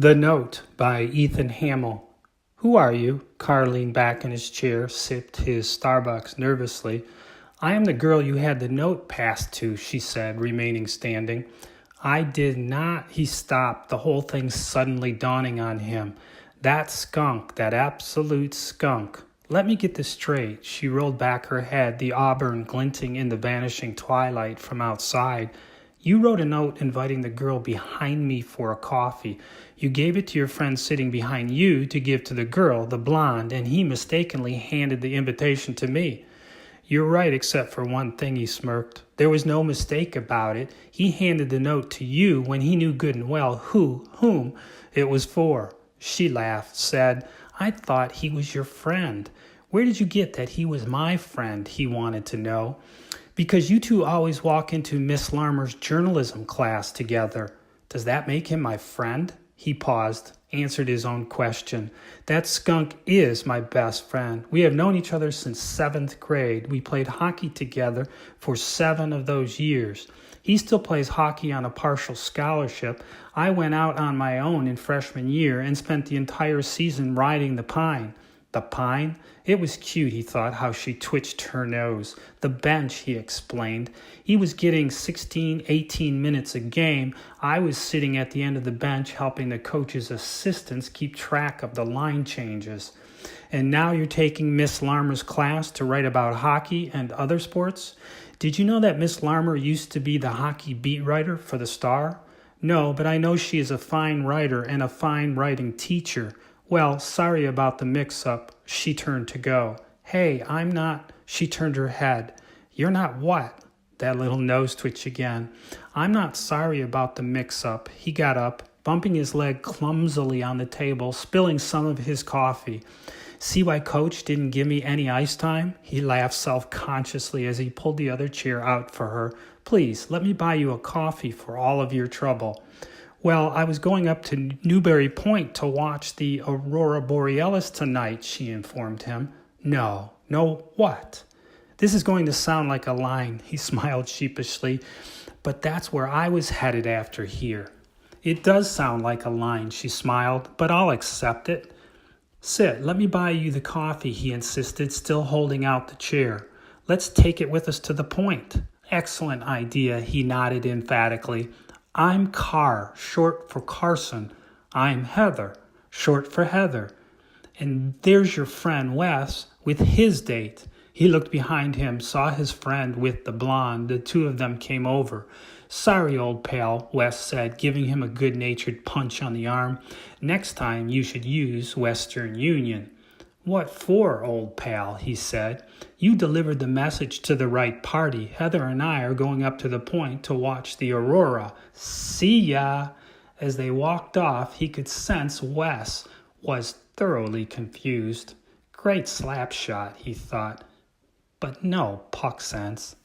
The Note by Ethan Hamill. Who are you? Carr leaned back in his chair, sipped his Starbucks nervously. I am the girl you had the note passed to, she said, remaining standing. I did not. He stopped, the whole thing suddenly dawning on him. That skunk, that absolute skunk. Let me get this straight. She rolled back her head, the auburn glinting in the vanishing twilight from outside. You wrote a note inviting the girl behind me for a coffee. You gave it to your friend sitting behind you to give to the girl, the blonde, and he mistakenly handed the invitation to me. You're right, except for one thing, he smirked. There was no mistake about it. He handed the note to you when he knew good and well whom it was for. She laughed, said, I thought he was your friend. Where did you get that he was my friend, he wanted to know. Because you two always walk into Miss Larmer's journalism class together. Does that make him my friend? He paused, answered his own question. That skunk is my best friend. We have known each other since 7th grade. We played hockey together for 7 of those years. He still plays hockey on a partial scholarship. I went out on my own in freshman year and spent the entire season riding the pine. The pine? It was cute, he thought, how she twitched her nose. The bench, he explained. He was getting 16, 18 minutes a game. I was sitting at the end of the bench helping the coach's assistants keep track of the line changes. And now you're taking Miss Larmer's class to write about hockey and other sports? Did you know that Miss Larmer used to be the hockey beat writer for the Star? No, but I know she is a fine writer and a fine writing teacher. Well, sorry about the mix-up. She turned to go. Hey, I'm not... She turned her head. You're not what? That little nose twitch again. I'm not sorry about the mix-up. He got up, bumping his leg clumsily on the table, spilling some of his coffee. See why Coach didn't give me any ice time? He laughed self-consciously as he pulled the other chair out for her. Please, let me buy you a coffee for all of your trouble. Well, I was going up to Newbury Point to watch the Aurora Borealis tonight, she informed him. No, what? This is going to sound like a line, he smiled sheepishly, but that's where I was headed after here. It does sound like a line, she smiled, but I'll accept it. Sit, let me buy you the coffee, he insisted, still holding out the chair. Let's take it with us to the point. Excellent idea, he nodded emphatically. I'm Carr, short for Carson. I'm Heather, short for Heather. And there's your friend Wes with his date. He looked behind him, saw his friend with the blonde. The two of them came over. Sorry, old pal, Wes said, giving him a good-natured punch on the arm. Next time you should use Western Union. What for, old pal, he said. You delivered the message to the right party. Heather and I are going up to the point to watch the aurora. See ya! As they walked off, he could sense Wes was thoroughly confused. Great slap shot, he thought. But no puck sense.